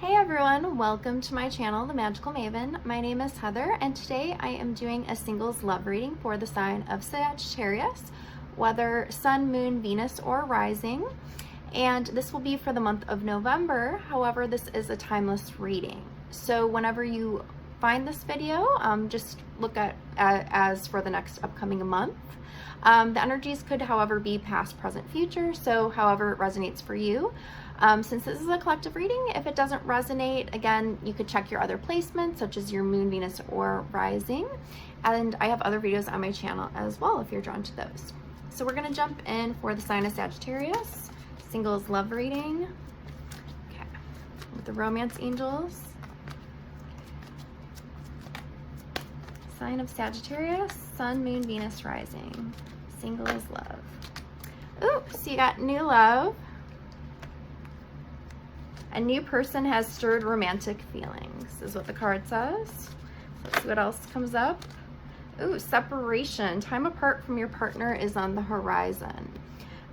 Hey everyone, welcome to my channel, The Magical Maven. My name is Heather, and today I am doing a singles love reading for the sign of Sagittarius, whether Sun, Moon, Venus, or Rising. And this will be for the month of November. However, this is a timeless reading. So whenever you find this video, just look at as for the next upcoming month. The energies could, however, be past, present, future, so however it resonates for you. Since this is a collective reading, if it doesn't resonate, again, you could check your other placements, such as your Moon, Venus, or Rising. And I have other videos on my channel as well if you're drawn to those. So we're going to jump in for the sign of Sagittarius, singles love reading. Okay, with the romance angels. Sign of Sagittarius, Sun, Moon, Venus, Rising. Singles love. Ooh, so you got new love. A new person has stirred romantic feelings, is what the card says. Let's see what else comes up. Ooh, separation. Time apart from your partner is on the horizon.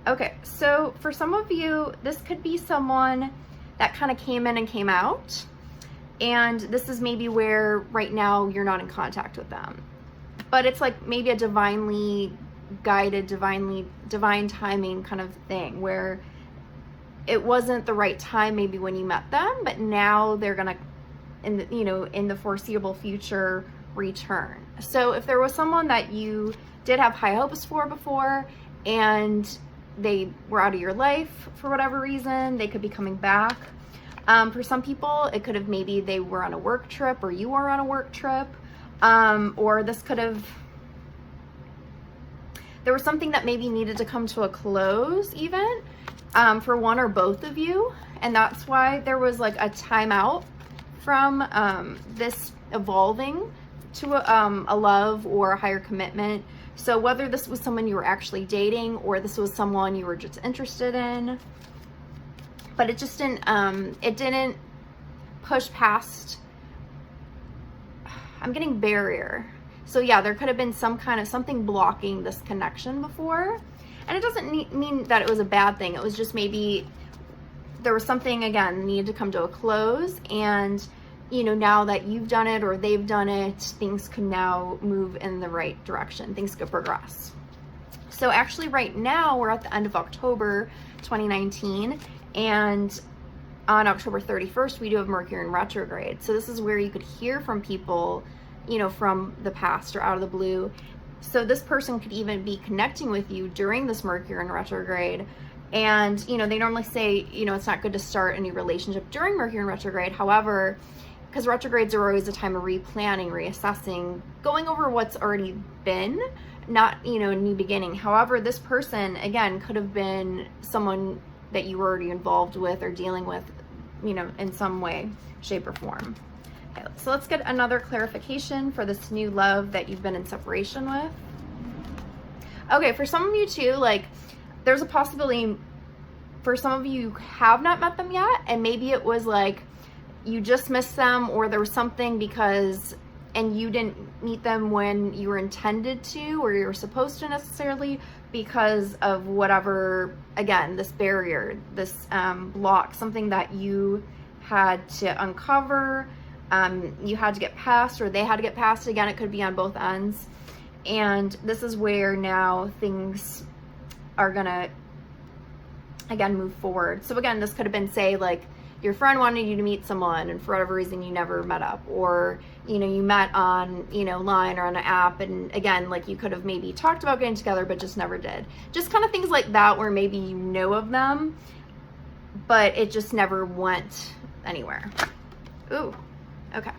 Okay, so for some of you, this could be someone that kind of came in and came out. And this is maybe where right now you're not in contact with them. But it's like maybe a divinely guided, divine timing kind of thing where it wasn't the right time maybe when you met them, but now they're gonna, in the foreseeable future, return. So if there was someone that you did have high hopes for before and they were out of your life for whatever reason, they could be coming back. For some people, it could have maybe they were on a work trip or you were on a work trip, or this could have, there was something that maybe needed to come to a close even. For one or both of you, and that's why there was like a timeout from this evolving to a love or a higher commitment. So whether this was someone you were actually dating or this was someone you were just interested in, but it just didn't push past, I'm getting barrier. So yeah, there could have been some kind of something blocking this connection before. And it doesn't mean that it was a bad thing. It was just maybe there was something, again, needed to come to a close. And, now that you've done it or they've done it, things can now move in the right direction. Things could progress. So actually right now we're at the end of October 2019. And on October 31st, we do have Mercury in retrograde. So this is where you could hear from people, from the past or out of the blue. So this person could even be connecting with you during this Mercury in retrograde. And, they normally say, it's not good to start any relationship during Mercury in retrograde. However, because retrogrades are always a time of replanning, reassessing, going over what's already been, not, a new beginning. However, this person, again, could have been someone that you were already involved with or dealing with, in some way, shape, or form. Okay, so let's get another clarification for this new love that you've been in separation with. Okay, for some of you too, like there's a possibility for some of you have not met them yet, and maybe it was like you just missed them or there was something and you didn't meet them when you were intended to or you were supposed to necessarily because of whatever, again, this barrier, this block, something that you had to uncover. You had to get past or they had to get past. Again, it could be on both ends. And this is where now things are gonna, again, move forward. So again, this could have been, say, like your friend wanted you to meet someone and for whatever reason you never met up, or, you met on, line or on an app. And again, like you could have maybe talked about getting together, but just never did. Just kind of things like that where maybe you know of them, but it just never went anywhere. Ooh. Okay.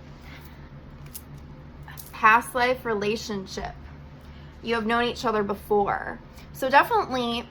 Past life relationship. You have known each other before. So definitely,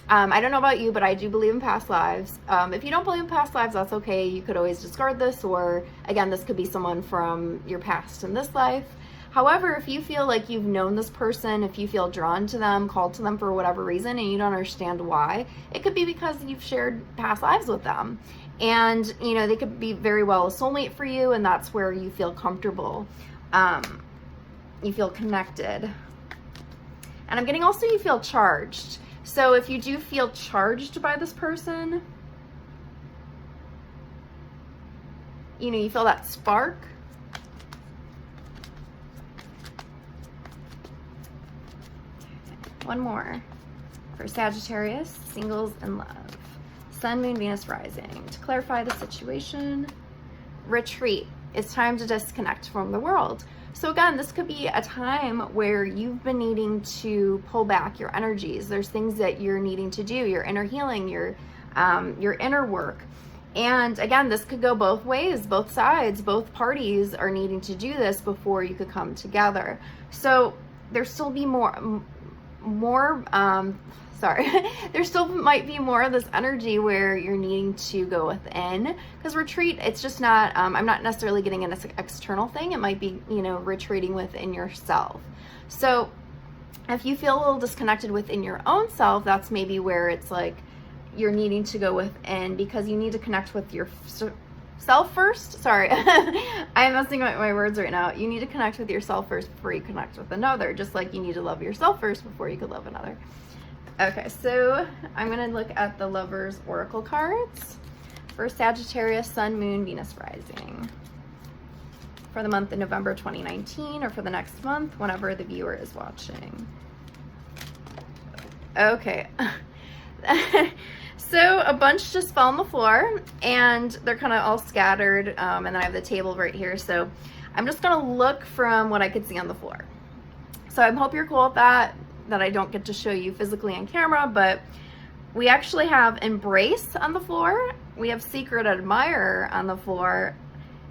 I don't know about you, but I do believe in past lives. If you don't believe in past lives, that's okay. You could always discard this, or again, this could be someone from your past in this life. However, if you feel like you've known this person, if you feel drawn to them, called to them for whatever reason, and you don't understand why, it could be because you've shared past lives with them. And, they could be very well a soulmate for you, and that's where you feel comfortable. You feel connected. And I'm getting also you feel charged. So if you do feel charged by this person, you know, you feel that spark. One more for Sagittarius, singles and love. Sun, Moon, Venus, rising. To clarify the situation, retreat. It's time to disconnect from the world. So again, this could be a time where you've been needing to pull back your energies. There's things that you're needing to do, your inner healing, your inner work. And again, this could go both ways, both sides, both parties are needing to do this before you could come together. So there still be there still might be more of this energy where you're needing to go within, because retreat, it's just not, I'm not necessarily getting an external thing. It might be, you know, retreating within yourself. So if you feel a little disconnected within your own self, that's maybe where it's like you're needing to go within, because you need to connect with your self first. Sorry, I'm messing up my words right now. You need to connect with yourself first before you connect with another, just like you need to love yourself first before you could love another. Okay, so I'm going to look at the Lovers Oracle cards for Sagittarius, Sun, Moon, Venus, rising for the month of November 2019, or for the next month, whenever the viewer is watching. Okay. So a bunch just fell on the floor, and they're kind of all scattered, and then I have the table right here. So I'm just going to look from what I could see on the floor. So I hope you're cool with that I don't get to show you physically on camera, but we actually have Embrace on the floor, we have Secret Admirer on the floor,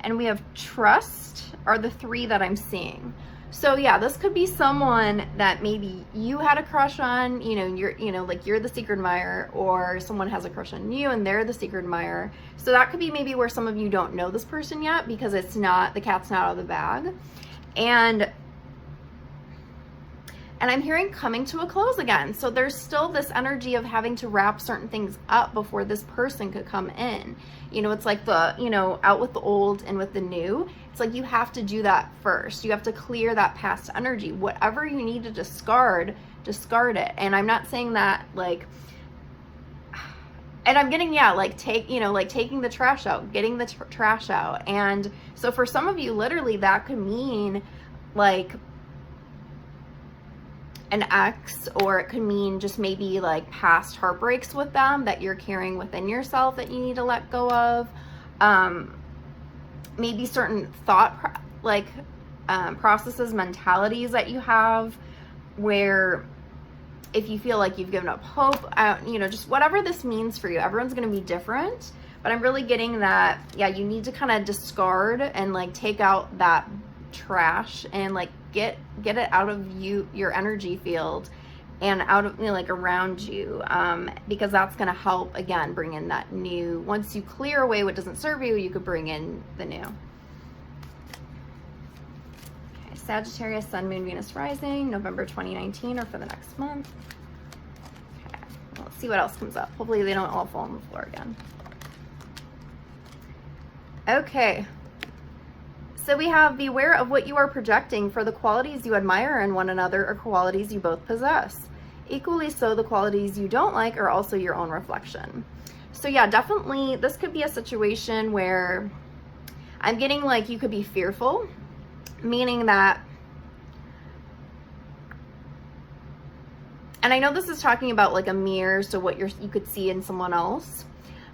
and we have Trust are the three that I'm seeing. So yeah, this could be someone that maybe you had a crush on, you know, like you're the secret admirer, or someone has a crush on you and they're the secret admirer. So that could be maybe where some of you don't know this person yet, because it's not, the cat's not out of the bag. And I'm hearing coming to a close again. So there's still this energy of having to wrap certain things up before this person could come in. You know, it's like the, you know, out with the old and with the new. It's like you have to do that first. You have to clear that past energy. Whatever you need to discard it. And I'm not saying that like, and I'm getting, yeah, like taking the trash out, getting the trash out. And so for some of you, literally that could mean like an ex, or it could mean just maybe like past heartbreaks with them that you're carrying within yourself that you need to let go of. Maybe certain thought processes, mentalities that you have, where if you feel like you've given up hope, you know, just whatever this means for you. Everyone's going to be different, but I'm really getting that, yeah, you need to kind of discard and like take out that trash and like get it out of your energy field and out of, you know, like around you, because that's going to help again bring in that new. Once you clear away what doesn't serve you, you could bring in the new. Okay, Sagittarius, Sun, Moon, Venus, rising, November 2019, or for the next month. Okay, let's see what else comes up. Hopefully they don't all fall on the floor again. Okay, so we have, be aware of what you are projecting, for the qualities you admire in one another are qualities you both possess. Equally so, the qualities you don't like are also your own reflection. So yeah, definitely this could be a situation where I'm getting like you could be fearful, meaning that, and I know this is talking about like a mirror, so what you could see in someone else,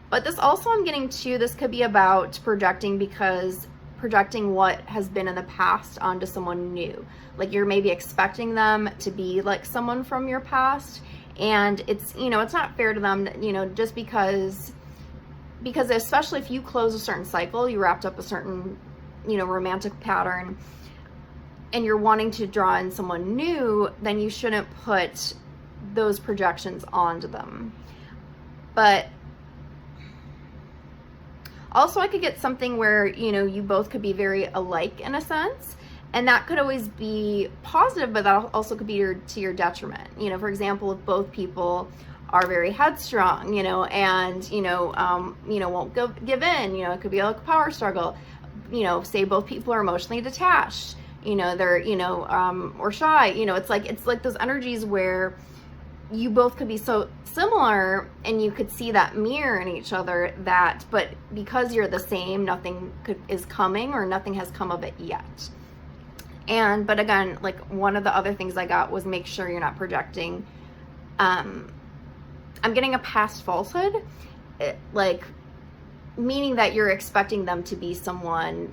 but this also I'm getting to, this could be about projecting, because projecting what has been in the past onto someone new. Like you're maybe expecting them to be like someone from your past, and it's, you know, it's not fair to them, you know, just because especially if you close a certain cycle, you wrapped up a certain, you know, romantic pattern, and you're wanting to draw in someone new, then you shouldn't put those projections onto them. But also, I could get something where, you know, you both could be very alike in a sense, and that could always be positive, but that also could be to your detriment. You know, for example, if both people are very headstrong, you know, and, won't give in, you know, it could be like a power struggle. You know, say both people are emotionally detached, you know, they're, or shy, you know, it's like those energies where you both could be so similar and you could see that mirror in each other, that, but because you're the same, nothing is coming, or nothing has come of it yet. But again, like, one of the other things I got was make sure you're not projecting. I'm getting a past falsehood, like, meaning that you're expecting them to be someone,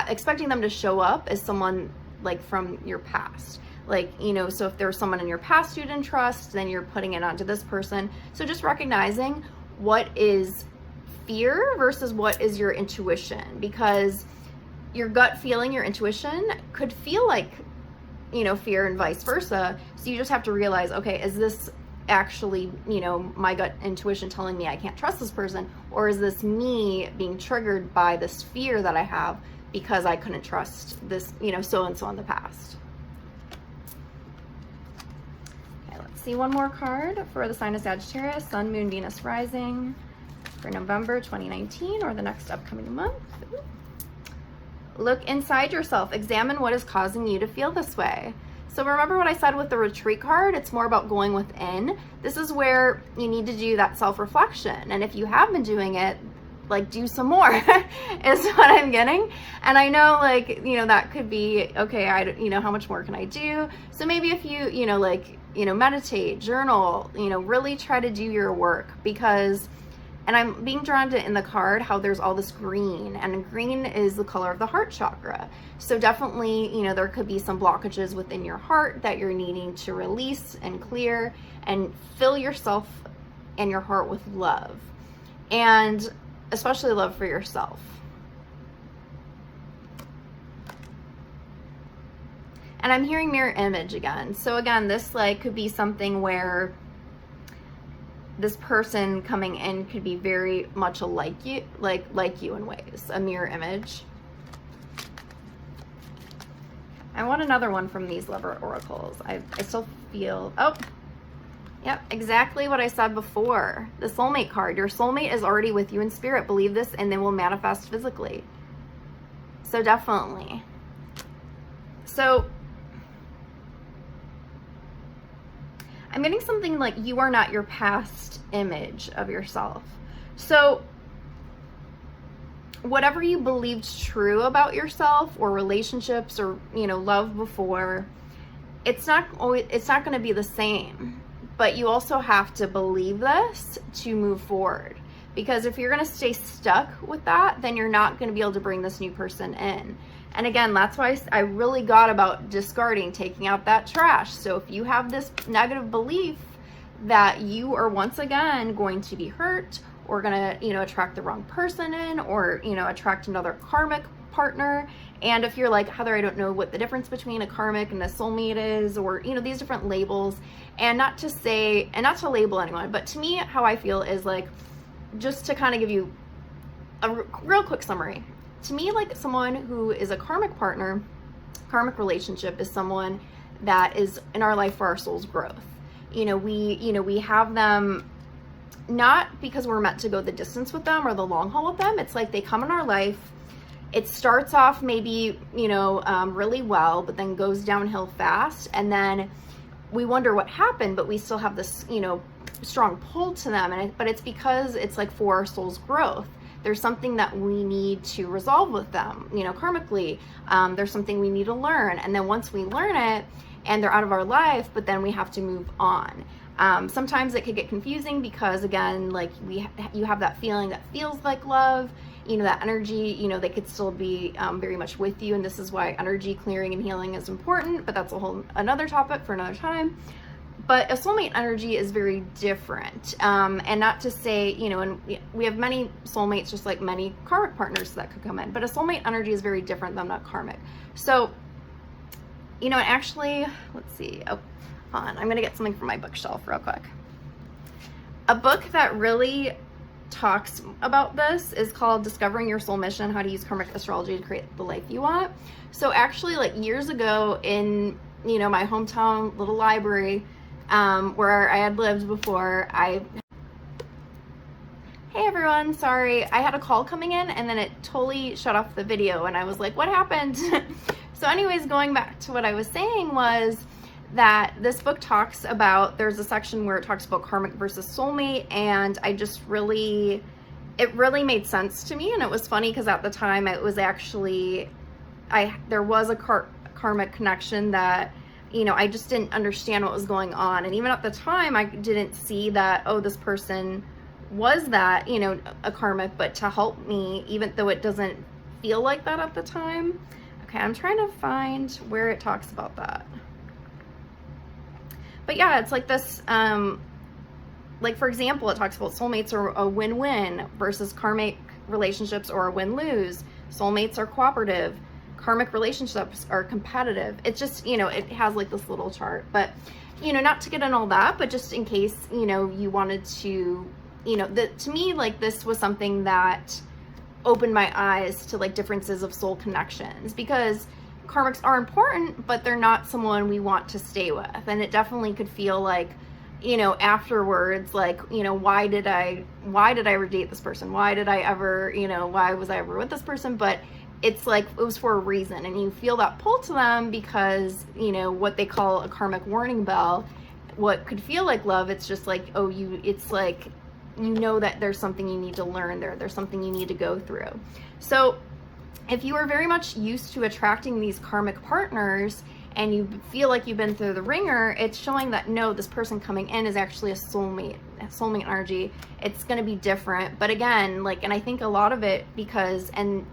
expecting them to show up as someone like from your past. Like, you know, so if there's someone in your past you didn't trust, then you're putting it onto this person. So just recognizing what is fear versus what is your intuition, because your gut feeling, your intuition could feel like, you know, fear, and vice versa. So you just have to realize, okay, is this actually, you know, my gut intuition telling me I can't trust this person, or is this me being triggered by this fear that I have because I couldn't trust this, you know, so and so in the past. Okay, let's see one more card for the sign of Sagittarius, Sun, Moon, Venus, Rising for November 2019, or the next upcoming month. Look inside yourself. Examine what is causing you to feel this way. So remember what I said with the retreat card, it's more about going within. This is where you need to do that self-reflection. And if you have been doing it, like, do some more is what I'm getting. And I know, like, you know, that could be, okay, you know, how much more can I do? So maybe if you, you know, like, you know, meditate, journal, you know, really try to do your work, because, and I'm being drawn to in the card how there's all this green, and green is the color of the heart chakra. So definitely, you know, there could be some blockages within your heart that you're needing to release and clear, and fill yourself and your heart with love, and especially love for yourself. And I'm hearing mirror image again. So again, this like could be something where this person coming in could be very much alike you, like you in ways, a mirror image. I want another one from these Lover Oracles. I still feel, oh, yep, exactly what I said before. The soulmate card. Your soulmate is already with you in spirit. Believe this, and they will manifest physically. So definitely. So I'm getting something like you are not your past image of yourself. So whatever you believed true about yourself or relationships or, you know, love before, it's not going to be the same. But you also have to believe this to move forward, because if you're going to stay stuck with that, then you're not going to be able to bring this new person in. And again, that's why I really got about discarding, taking out that trash. So if you have this negative belief that you are once again going to be hurt, or going to, you know, attract the wrong person in, or, you know, attract another karmic partner. And if you're like, Heather, I don't know what the difference between a karmic and a soulmate is, or, you know, these different labels, and not to say, and not to label anyone, but to me, how I feel is like, just to kind of give you a real quick summary. To me, like, someone who is a karmic partner, karmic relationship is someone that is in our life for our soul's growth. We have them not because we're meant to go the distance with them or the long haul with them. It's like they come in our life. It starts off maybe, really well, but then goes downhill fast. And then we wonder what happened, but we still have this, strong pull to them. But it's because it's like for our soul's growth. There's something that we need to resolve with them, karmically. There's something we need to learn. And then once we learn it and they're out of our life, but then we have to move on. Sometimes it could get confusing because, again, like you have that feeling that feels like love, that energy, they could still be very much with you. And this is why energy clearing and healing is important, but that's another topic for another time. But a soulmate energy is very different. And not to say, and we have many soulmates, just like many karmic partners that could come in, but a soulmate energy is very different than that karmic. So, and actually, let's see. Oh, hold on. I'm going to get something from my bookshelf real quick. A book that really talks about this is called Discovering Your Soul Mission, How to Use Karmic Astrology to Create the Life You Want. So actually, like years ago in, my hometown little library, where I had lived before, Hey everyone, sorry, I had a call coming in and then it totally shut off the video and I was like, what happened? So anyways, going back to what I was saying was that this book talks about, there's a section where it talks about karmic versus soulmate, and I just really, it really made sense to me. And it was funny because at the time it was actually, there was a karmic connection that, you know, I just didn't understand what was going on. And even at the time, I didn't see that, oh, this person was that, you know, a karmic, but to help me, even though it doesn't feel like that at the time. Okay, I'm trying to find where it talks about that. But yeah, it's like this, like for example, it talks about soulmates are a win-win versus karmic relationships or a win-lose. Soulmates are cooperative. Karmic relationships are competitive. It's just, you know, it has like this little chart, but, you know, not to get in all that, but just in case, you know, you wanted to, you know, to me, like this was something that opened my eyes to like differences of soul connections, because karmics are important, but they're not someone we want to stay with. And it definitely could feel like, you know, afterwards, like, you know, why did I ever date this person? Why did I ever, you know, why was I ever with this person? But it's like, it was for a reason. And you feel that pull to them because, you know, what they call a karmic warning bell, what could feel like love, it's just like, oh, it's like, you know that there's something you need to learn there's something you need to go through. So if you are very much used to attracting these karmic partners and you feel like you've been through the ringer, it's showing that no, this person coming in is actually a soulmate energy. It's going to be different. But again, like, and I think a lot of it because, and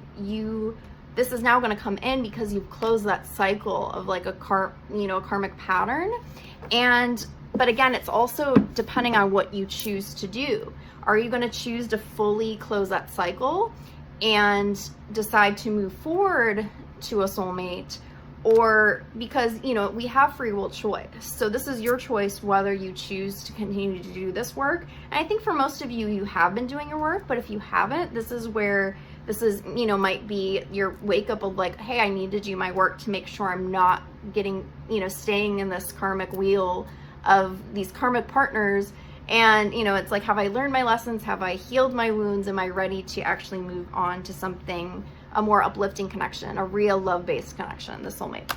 this is now going to come in because you've closed that cycle of like a karmic pattern. But again, it's also depending on what you choose to do. Are you going to choose to fully close that cycle and decide to move forward to a soulmate? Or because, you know, we have free will choice. So this is your choice whether you choose to continue to do this work. And I think for most of you, you have been doing your work. But if you haven't, this is, you know, might be your wake up of like, hey, I need to do my work to make sure I'm not getting, you know, staying in this karmic wheel of these karmic partners. And, you know, it's like, have I learned my lessons? Have I healed my wounds? Am I ready to actually move on to something, a more uplifting connection, a real love-based connection, the soulmate?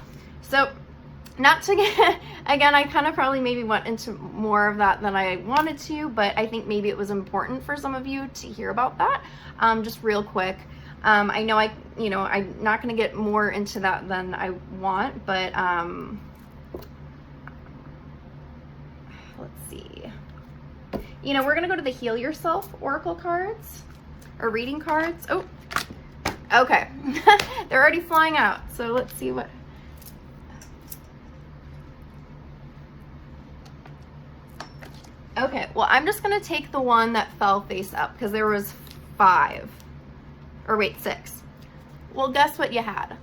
So not to get, again, I kind of probably maybe went into more of that than I wanted to, but I think maybe it was important for some of you to hear about that. Just real quick. I know I'm not going to get more into that than I want, but, let's see. You know, we're going to go to the Heal Yourself Oracle cards or reading cards. Oh, okay. They're already flying out. So let's see what. Okay. Well, I'm just going to take the one that fell face up because there was 5 or wait, 6. Well, guess what you had?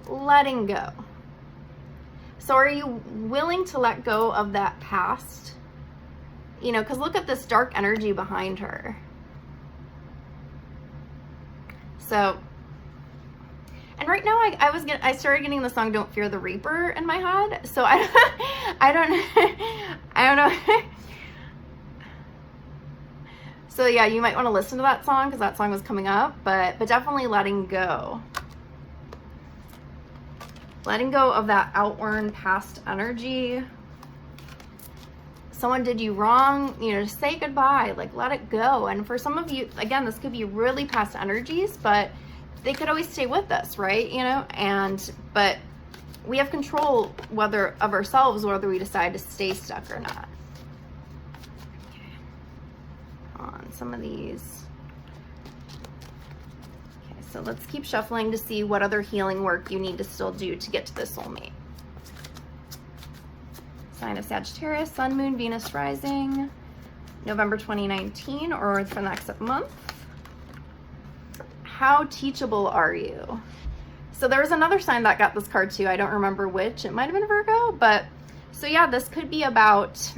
Letting go. So are you willing to let go of that past? You know, because look at this dark energy behind her. So, and right now I started getting the song "Don't Fear the Reaper" in my head. So I don't know. So yeah, you might want to listen to that song because that song was coming up, but definitely letting go. Letting go of that outworn past energy. Someone did you wrong, you know, just say goodbye, like let it go. And for some of you, again, this could be really past energies, but they could always stay with us, right? You know, but we have control of ourselves, whether we decide to stay stuck or not. Okay. On some of these. Okay, so let's keep shuffling to see what other healing work you need to still do to get to the soulmate. Sign of Sagittarius, Sun, Moon, Venus, Rising, November 2019, or for the next month. How teachable are you? So there was another sign that got this card too. I don't remember which. It might have been Virgo, but so yeah, this could be about.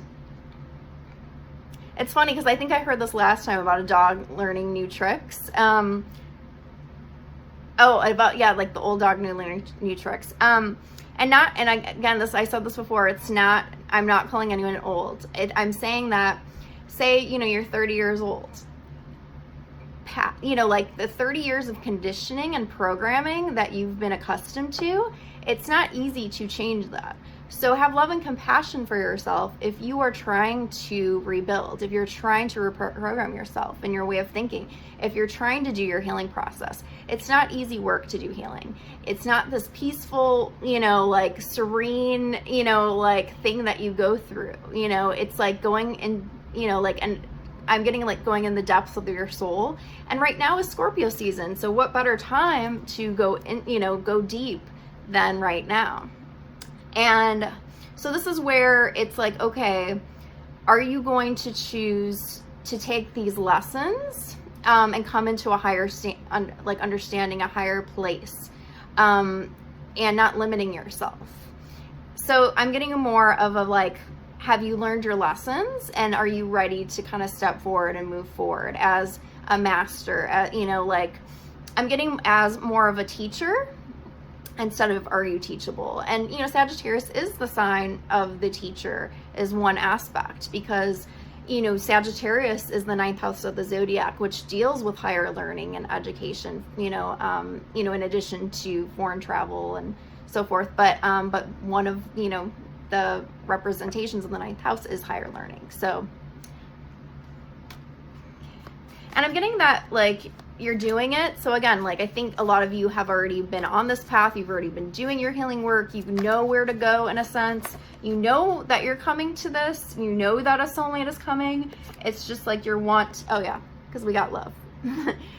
It's funny because I think I heard this last time about a dog learning new tricks. Like the old dog learning new tricks. Again, I said this before, I'm not calling anyone old. I'm saying that, say, you know, you're 30 years old. You know, like the 30 years of conditioning and programming that you've been accustomed to, it's not easy to change that. So have love and compassion for yourself if you are trying to rebuild, if you're trying to reprogram yourself and your way of thinking, if you're trying to do your healing process. It's not easy work to do healing. It's not this peaceful, like serene, like thing that you go through. It's like going in, and I'm getting like going in the depths of your soul. And right now is Scorpio season. So what better time to go in, go deep than right now? And so this is where it's like, okay, are you going to choose to take these lessons and come into a higher understanding, a higher place, and not limiting yourself? So I'm getting more of a like, have you learned your lessons, and are you ready to kind of step forward and move forward as a master? Like I'm getting as more of a teacher instead of are you teachable? And Sagittarius is the sign of the teacher, is one aspect, because Sagittarius is the 9th house of the zodiac, which deals with higher learning and education, in addition to foreign travel and so forth. But one of the representations of the 9th house is higher learning. So, and I'm getting that like you're doing it. So again, like I think a lot of you have already been on this path. You've already been doing your healing work. You know where to go in a sense. You know that you're coming to this. You know that a soulmate is coming. It's just like your want. Oh yeah, because we got love.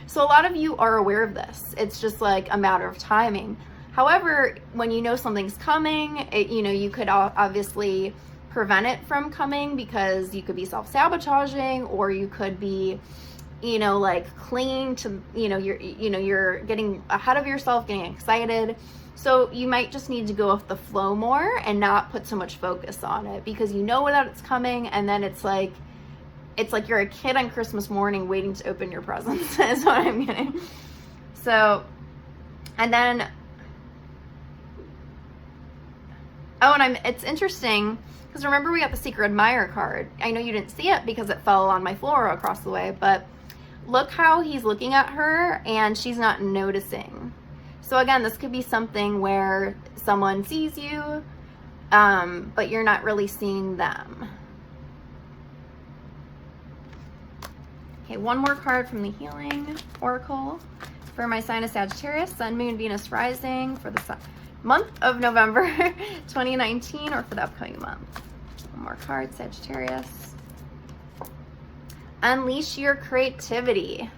So a lot of you are aware of this. It's just like a matter of timing. However, when you know something's coming, you could obviously prevent it from coming, because you could be self-sabotaging, or you could be like clinging to, you're getting ahead of yourself, getting excited. So you might just need to go with the flow more and not put so much focus on it, because you know that it's coming, and then it's like you're a kid on Christmas morning waiting to open your presents is what I'm getting. So, and then, and it's interesting, because remember we got the secret admirer card. I know you didn't see it because it fell on my floor across the way, but look how he's looking at her and she's not noticing. So again, this could be something where someone sees you, but you're not really seeing them. Okay, one more card from the Healing Oracle for my sign of Sagittarius, Sun, Moon, Venus, Rising for the month of November 2019, or for the upcoming month. One more card, Sagittarius. Unleash your creativity.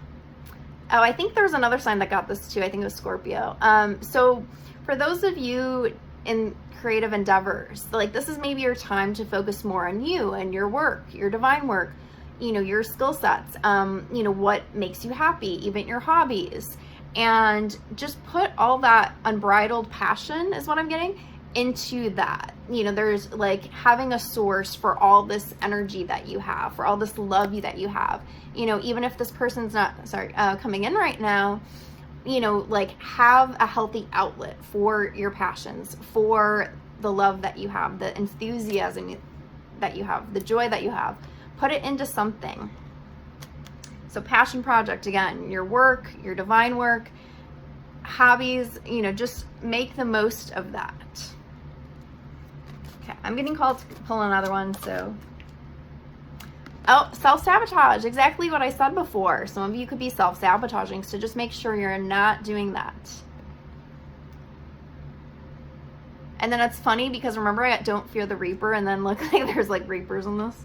Oh, I think there's another sign that got this too. I think it was Scorpio. So for those of you in creative endeavors, like this is maybe your time to focus more on you and your work, your divine work, your skill sets, what makes you happy, even your hobbies, and just put all that unbridled passion, is what I'm getting, into that. There's like having a source for all this energy that you have, for all this love that you have, even if this person's not coming in right now, like have a healthy outlet for your passions, for the love that you have, the enthusiasm that you have, the joy that you have. Put it into something. So passion project, again, your work, your divine work, hobbies, just make the most of that. Okay, I'm getting called to pull another one, so. Oh, self-sabotage, exactly what I said before. Some of you could be self-sabotaging, so just make sure you're not doing that. And then it's funny because remember I don't fear the Reaper, and then look, like there's like Reapers in this.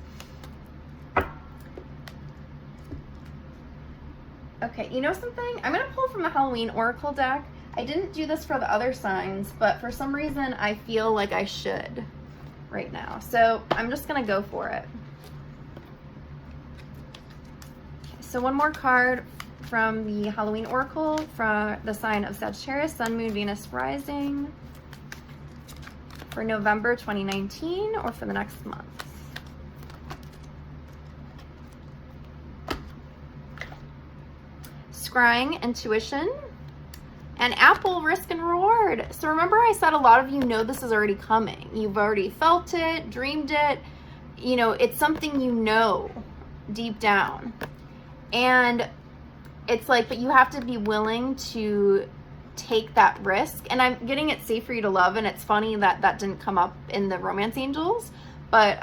Okay, you know something? I'm going to pull from the Halloween Oracle deck. I didn't do this for the other signs, but for some reason I feel like I should right now. So I'm just going to go for it. Okay, so one more card from the Halloween Oracle for the sign of Sagittarius, Sun, Moon, Venus, Rising for November 2019, or for the next month. Scrying, intuition, and Apple, risk and reward. So remember I said a lot of you know this is already coming. You've already felt it, dreamed it. It's something deep down. And it's like, but you have to be willing to take that risk. And I'm getting it safe for you to love, and it's funny that that didn't come up in the romance angels, but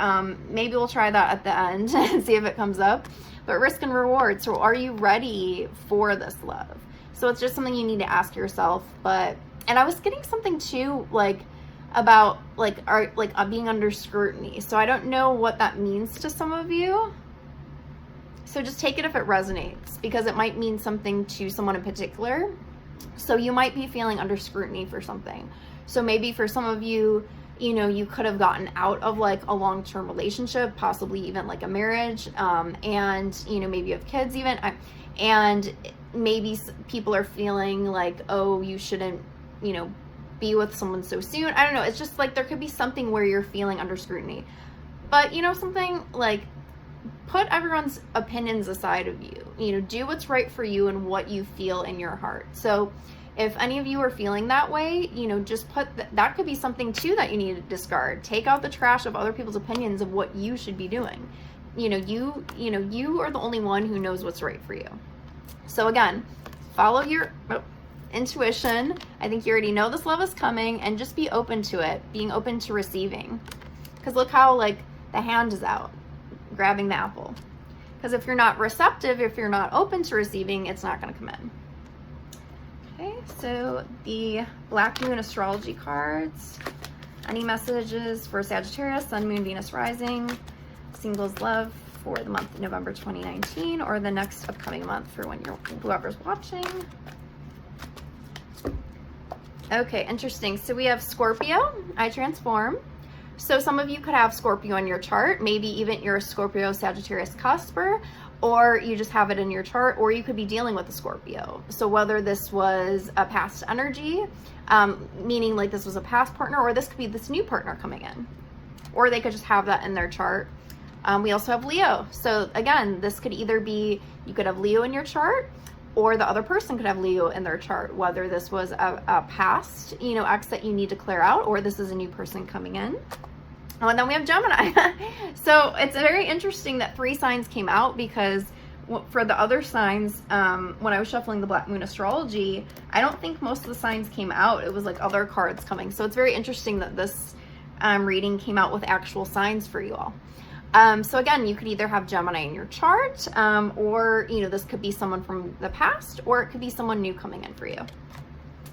maybe we'll try that at the end and see if it comes up. But risk and reward. So are you ready for this love? So it's just something you need to ask yourself. And I was getting something too, like about being under scrutiny. So I don't know what that means to some of you. So just take it if it resonates, because it might mean something to someone in particular. So you might be feeling under scrutiny for something. So maybe for some of you, you know, you could have gotten out of like a long-term relationship, possibly even like a marriage, and, you know, maybe you have kids even, and maybe people are feeling like, oh, you shouldn't, you know, be with someone so soon. I don't know. It's just like there could be something where you're feeling under scrutiny. But, you know, something like, put everyone's opinions aside of you. You know, do what's right for you and what you feel in your heart. So if any of you are feeling that way, you know, just put that could be something too that you need to discard. Take out the trash of other people's opinions of what you should be doing. You are the only one who knows what's right for you. So again, follow your intuition. I think you already know this love is coming, and just be open to it, being open to receiving. Because look how like the hand is out, grabbing the apple. Because if you're not receptive, if you're not open to receiving, it's not going to come in. Okay, so the Black Moon astrology cards. Any messages for Sagittarius, Sun, Moon, Venus, Rising, singles love for the month of November 2019, or the next upcoming month for when whoever's watching. Okay, interesting. So we have Scorpio, I transform. So some of you could have Scorpio in your chart, maybe even you're a Scorpio Sagittarius cusper, or you just have it in your chart, or you could be dealing with a Scorpio. So whether this was a past energy, meaning like this was a past partner, or this could be this new partner coming in, or they could just have that in their chart. We also have Leo. So again, this could either be, you could have Leo in your chart, or the other person could have Leo in their chart, whether this was a past, you know, ex that you need to clear out, or this is a new person coming in. Oh, and then we have Gemini. So it's very interesting that 3 signs came out, because for the other signs, when I was shuffling the Black Moon astrology, I don't think most of the signs came out. It was like other cards coming. So it's very interesting that this reading came out with actual signs for you all. So again, you could either have Gemini in your chart, or, you know, this could be someone from the past, or it could be someone new coming in for you.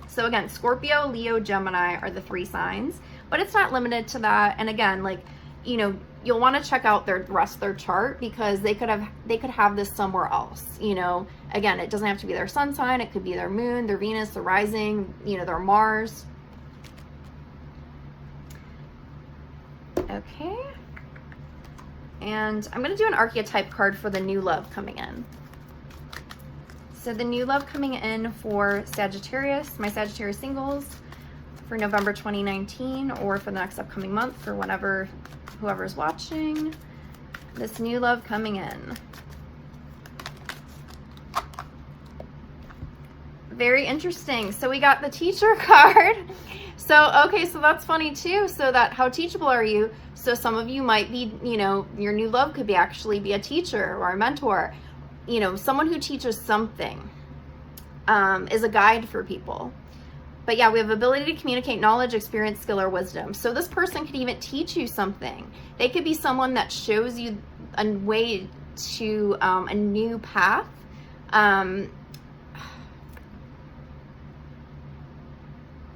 So again, Scorpio, Leo, Gemini are the 3 signs, but it's not limited to that. And again, like, you know, you'll want to check out the rest of their chart, because they could have this somewhere else. You know, again, it doesn't have to be their sun sign. It could be their moon, their Venus, their rising, you know, their Mars. Okay. And I'm going to do an archetype card for the new love coming in. So the new love coming in for Sagittarius, my Sagittarius singles, for November 2019, or for the next upcoming month for whoever's watching. This new love coming in. Very interesting. So we got the teacher card. So, okay, so that's funny too. So that, how teachable are you? So some of you might be, you know, your new love could be actually be a teacher or a mentor. You know, someone who teaches something, is a guide for people. But yeah, we have ability to communicate knowledge, experience, skill, or wisdom. So this person could even teach you something. They could be someone that shows you a way to a new path.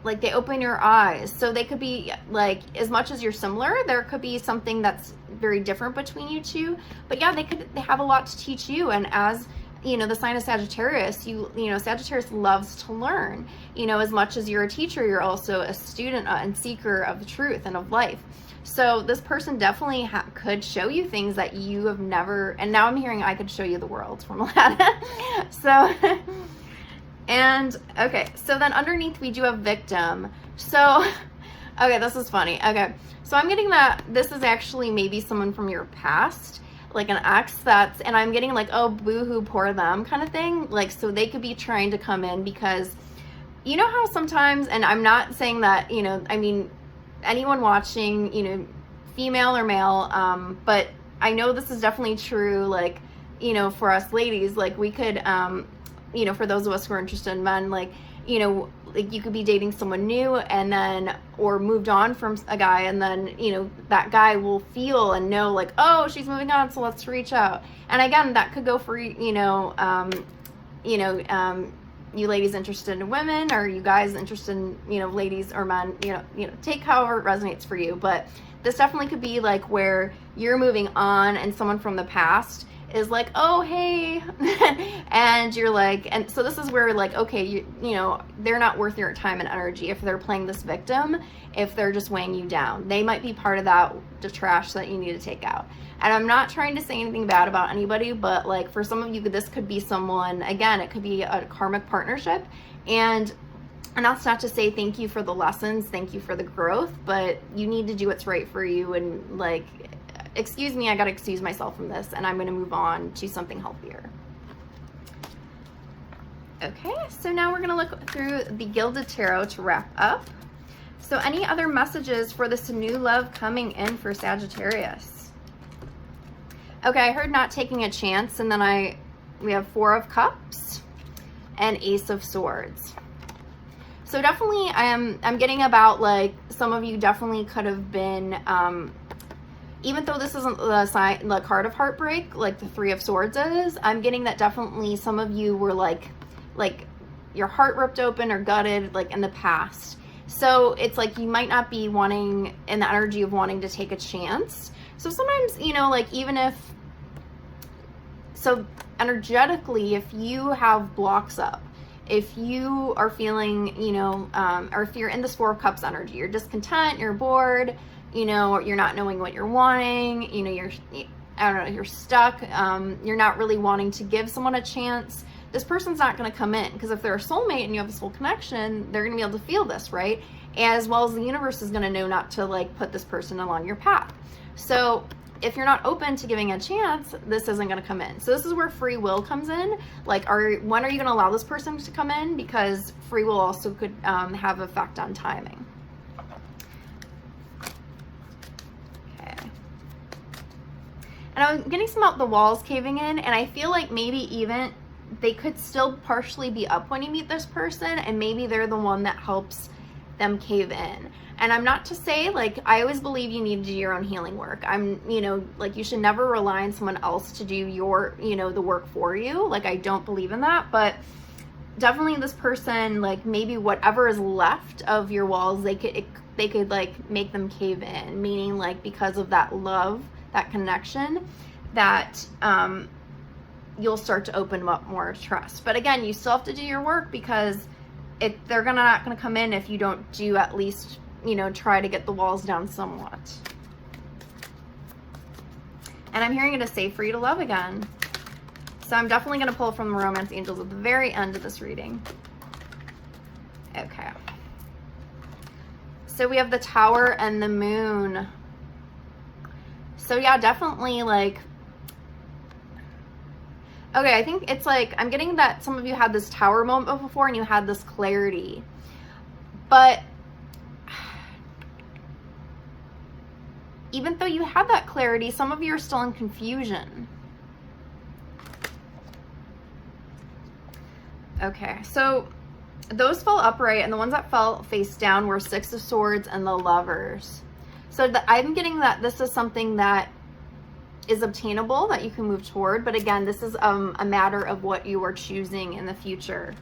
Like they open your eyes. So they could be like, as much as you're similar, there could be something that's very different between you two. But yeah, they have a lot to teach you. And as you know, the sign of Sagittarius, you know, Sagittarius loves to learn. You know, as much as you're a teacher, you're also a student and seeker of the truth and of life. So this person definitely could show you things that you have never, and now I'm hearing I could show you the world from Aladdin. So, and okay, so then underneath we do have victim. So, okay, this is funny. Okay, so I'm getting that this is actually maybe someone from your past, like an ex that's, and I'm getting like, oh, boo-hoo, poor them kind of thing. Like, so they could be trying to come in because, you know how sometimes, and I'm not saying that, you know, I mean, anyone watching, you know, female or male, but I know this is definitely true, like, you know, for us ladies, like we could, you know, for those of us who are interested in men, like you know, like you could be dating someone new and then, or moved on from a guy, and then, you know, that guy will feel and know like, oh, she's moving on, so let's reach out. And again, that could go for, you know, you ladies interested in women, or you guys interested in, you know, ladies or men, you know, take however it resonates for you. But this definitely could be like where you're moving on and someone from the past is like, oh, hey, and you're like, and so this is where like, okay, you know, they're not worth your time and energy if they're playing this victim, if they're just weighing you down. They might be part of that, the trash that you need to take out. And I'm not trying to say anything bad about anybody, but like for some of you, this could be someone, again, it could be a karmic partnership. And that's not to say thank you for the lessons, thank you for the growth, but you need to do what's right for you. And like, excuse me, I got to excuse myself from this, and I'm going to move on to something healthier. Okay, so now we're going to look through the Gilded Tarot to wrap up. So any other messages for this new love coming in for Sagittarius? Okay, I heard not taking a chance, and then we have Four of Cups and Ace of Swords. So definitely I'm getting about like some of you definitely could have been, even though this isn't the card of heartbreak, like the Three of Swords is, I'm getting that definitely some of you were like your heart ripped open or gutted like in the past. So it's like you might not be wanting in the energy of wanting to take a chance. So sometimes, you know, like even if, so energetically, if you have blocks up, if you are feeling, you know, or if you're in this Four of Cups energy, you're discontent, you're bored, you know, you're not knowing what you're wanting, you know, I don't know, you're stuck, you're not really wanting to give someone a chance, this person's not going to come in, because if they're a soulmate and you have this full connection, they're going to be able to feel this, right? As well as the universe is going to know not to like put this person along your path. So if you're not open to giving a chance, this isn't going to come in. So this is where free will comes in. Like, when are you going to allow this person to come in? Because free will also could have effect on timing. Okay. And I'm getting some out the walls caving in, and I feel like maybe even they could still partially be up when you meet this person, and maybe they're the one that helps them cave in. And I'm not to say, like, I always believe you need to do your own healing work. You know, like, you should never rely on someone else to do your, you know, the work for you. Like, I don't believe in that, but definitely this person, like, maybe whatever is left of your walls, they could like make them cave in, meaning like because of that love, that connection, that you'll start to open up more trust. But again, you still have to do your work, because they're not gonna come in if you don't do at least, you know, try to get the walls down somewhat. And I'm hearing it is safe for you to love again. So I'm definitely going to pull from the Romance Angels at the very end of this reading. Okay. So we have the Tower and the Moon. So yeah, definitely like, okay, I think it's like, I'm getting that some of you had this Tower moment before and you had this clarity. But even though you had that clarity, some of you are still in confusion. Okay, so those fell upright, and the ones that fell face down were Six of Swords and the Lovers. So I'm getting that this is something that is obtainable, that you can move toward. But again, this is a matter of what you are choosing in the future.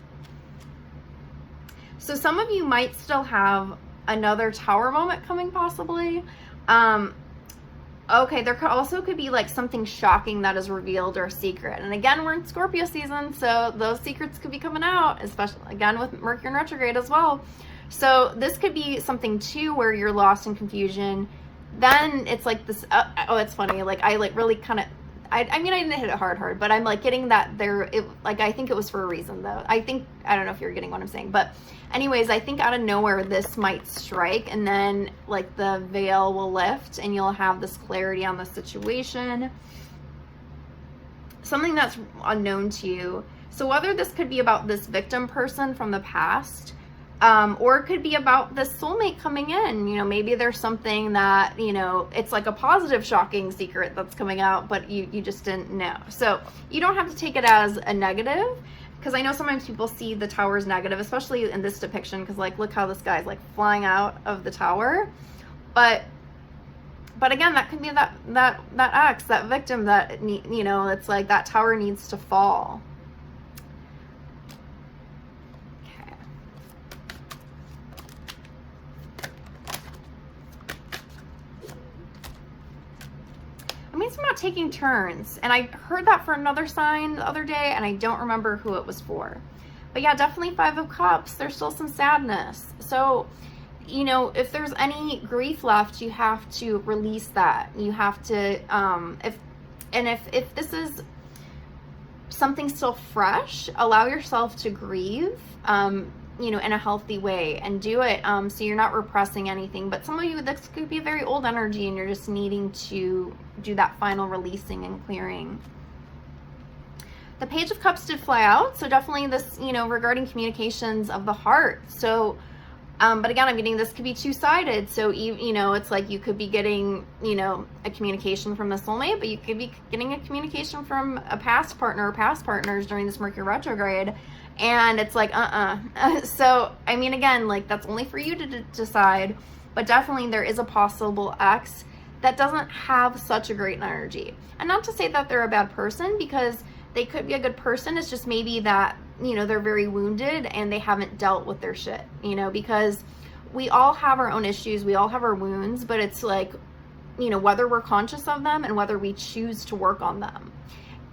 So some of you might still have another Tower moment coming, possibly. Okay, there could be like something shocking that is revealed or a secret. And again, we're in Scorpio season, so those secrets could be coming out, especially again with Mercury in retrograde as well. So this could be something too where you're lost in confusion. Then it's like this, oh, it's funny. Like I like really kind of, I mean, I didn't hit it hard, but I'm like getting that like, I think it was for a reason though. I don't know if you're getting what I'm saying, but anyways, I think out of nowhere, this might strike, and then like the veil will lift and you'll have this clarity on the situation. Something that's unknown to you. So whether this could be about this victim person from the past, or it could be about this soulmate coming in, you know, maybe there's something that, you know, it's like a positive, shocking secret that's coming out, but you just didn't know. So you don't have to take it as a negative, because I know sometimes people see the tower as negative, especially in this depiction, because like look how this guy's like flying out of the tower. But again, that could be that ex, that victim, that, you know, it's like that tower needs to fall. Okay. It means I'm not taking turns. And I heard that for another sign the other day, and I don't remember who it was for. But yeah, definitely 5 of Cups. There's still some sadness. So, you know, if there's any grief left, you have to release that. You have to, if this is something still fresh, allow yourself to grieve, you know, in a healthy way, and do it so you're not repressing anything. But some of you, this could be a very old energy, and you're just needing to do that final releasing and clearing. The Page of Cups did fly out, so definitely this, you know, regarding communications of the heart. So, but again, I'm getting this could be two-sided. So, you know, it's like you could be getting, you know, a communication from the soulmate, but you could be getting a communication from a past partner or past partners during this Mercury retrograde. And it's like, So, I mean, again, like that's only for you to decide, but definitely there is a possible ex that doesn't have such a great energy. And not to say that they're a bad person, because they could be a good person. It's just maybe that, you know, they're very wounded and they haven't dealt with their shit, you know, because we all have our own issues. We all have our wounds, but it's like, you know, whether we're conscious of them and whether we choose to work on them.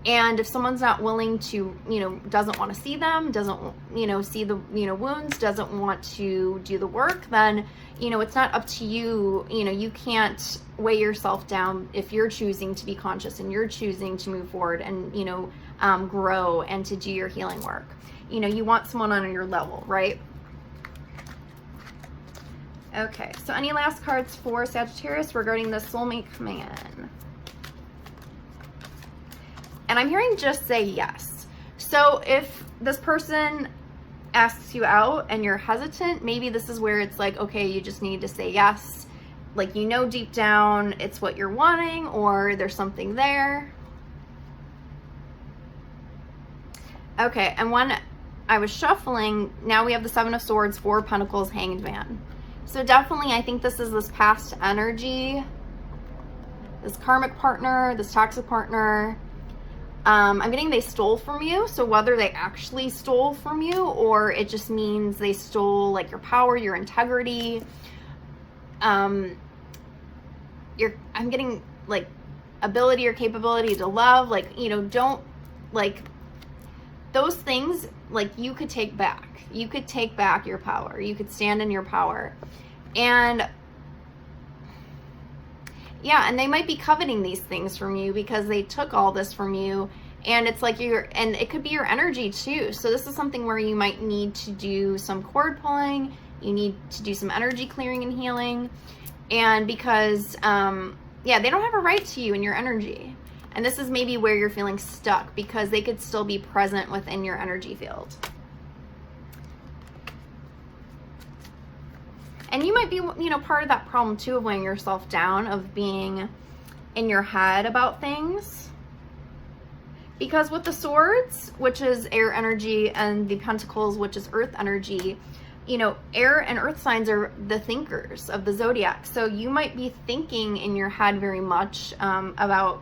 And if someone's not willing to, you know, doesn't want to see them, doesn't, you know, see the, you know, wounds, doesn't want to do the work, then, you know, it's not up to you. You know, you can't weigh yourself down if you're choosing to be conscious and you're choosing to move forward and, you know, grow and to do your healing work. You know, you want someone on your level, right? Okay, so any last cards for Sagittarius regarding the soulmate coming in? And I'm hearing just say yes. So if this person asks you out and you're hesitant, maybe this is where it's like, okay, you just need to say yes. Like, you know, deep down it's what you're wanting, or there's something there. Okay, and when I was shuffling, now we have the 7 of Swords, 4 of Pentacles, Hanged Man. So definitely, I think this is this past energy, this karmic partner, this toxic partner. I'm getting they stole from you. So whether they actually stole from you, or it just means they stole like your power, your integrity. I'm getting like ability or capability to love, like, you know, don't, like, those things, like, you could take back. You could take back your power. You could stand in your power. And yeah, and they might be coveting these things from you because they took all this from you. And it's like and it could be your energy too. So this is something where you might need to do some cord pulling. You need to do some energy clearing and healing. And because, yeah, they don't have a right to you and your energy. And this is maybe where you're feeling stuck, because they could still be present within your energy field. And you might be, you know, part of that problem too, of weighing yourself down, of being in your head about things. Because with the Swords, which is air energy, and the Pentacles, which is earth energy, you know, air and earth signs are the thinkers of the zodiac. So you might be thinking in your head very much about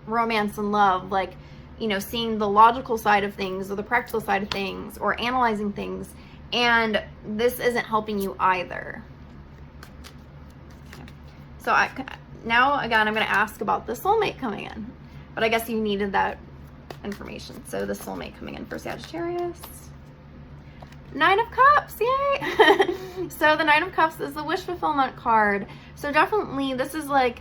romance and love, like, you know, seeing the logical side of things or the practical side of things, or analyzing things. And this isn't helping you either. Okay. So now, again, I'm going to ask about the soulmate coming in. But I guess you needed that information. So the soulmate coming in for Sagittarius. 9 of Cups, yay! So the 9 of Cups is the wish fulfillment card. So definitely this is like,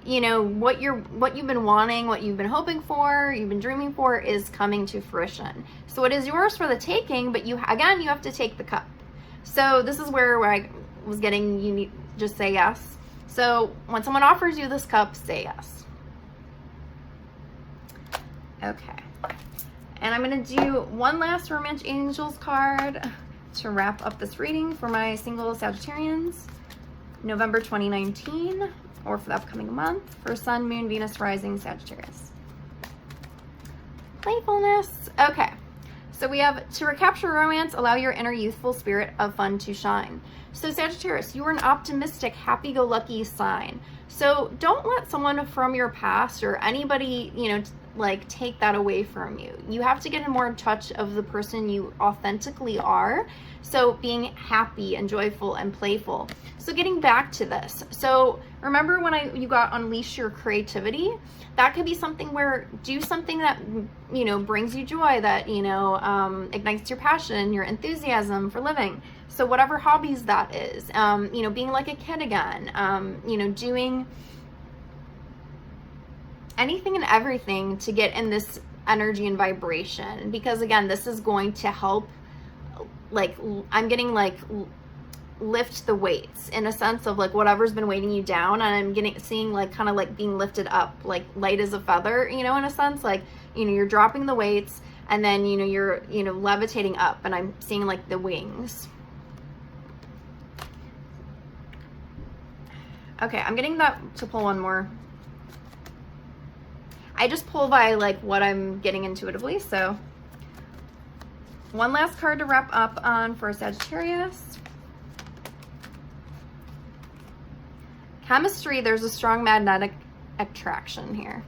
you know, what you've been wanting, what you've been hoping for, you've been dreaming for, is coming to fruition. So it is yours for the taking, but you have to take the cup. So this is where I was getting, you need just say yes. So when someone offers you this cup, say yes. Okay. And I'm going to do one last Romantic Angels card to wrap up this reading for my single Sagittarians, November 2019, or for the upcoming month, for Sun, Moon, Venus, Rising, Sagittarius. Playfulness. Okay. So we have, to recapture romance, allow your inner youthful spirit of fun to shine. So Sagittarius, you are an optimistic, happy-go-lucky sign. So don't let someone from your past or anybody, you know, like take that away from you. You have to get more in touch of the person you authentically are. So being happy and joyful and playful. So getting back to this. So remember when you got unleash your creativity? That could be something where do something that, you know, brings you joy, that, you know, ignites your passion, your enthusiasm for living. So whatever hobbies that is, you know, being like a kid again, you know, doing anything and everything to get in this energy and vibration, because again, this is going to help, like, I'm getting like lift the weights in a sense of like whatever's been weighting you down, and I'm seeing like kind of like being lifted up, like light as a feather, you know, in a sense, like, you know, you're dropping the weights and then, you know, you're, you know, levitating up, and I'm seeing like the wings. Okay, I'm getting that to pull one more. I just pull by like what I'm getting intuitively. So one last card to wrap up on for Sagittarius. Chemistry, there's a strong magnetic attraction here.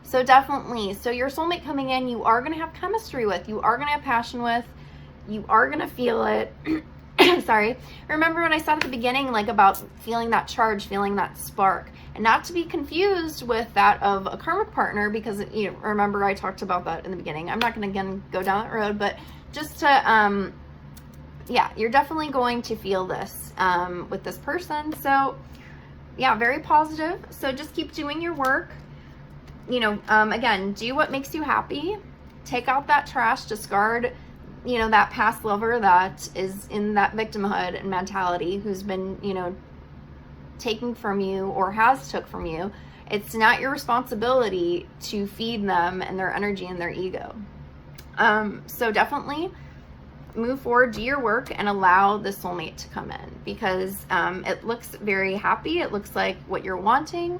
So definitely, so your soulmate coming in, you are going to have chemistry with, you are going to have passion with, you are going to feel it. Sorry. Remember when I said at the beginning, like about feeling that charge, feeling that spark, and not to be confused with that of a karmic partner, because, you know, remember I talked about that in the beginning. I'm not going to again go down that road, but just to, yeah, you're definitely going to feel this with this person. So yeah, very positive. So just keep doing your work. You know, again, do what makes you happy. Take out that trash, discard, you know, that past lover that is in that victimhood and mentality, who's been, you know, taking from you or has took from you. It's not your responsibility to feed them and their energy and their ego. So definitely move forward, do your work, and allow the soulmate to come in, because it looks very happy. It looks like what you're wanting.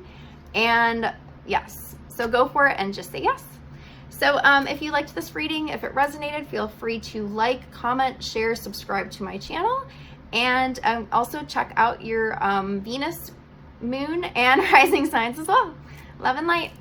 And yes, so go for it and just say yes. So if you liked this reading, if it resonated, feel free to like, comment, share, subscribe to my channel, and also check out your Venus, Moon, and rising signs as well. Love and light.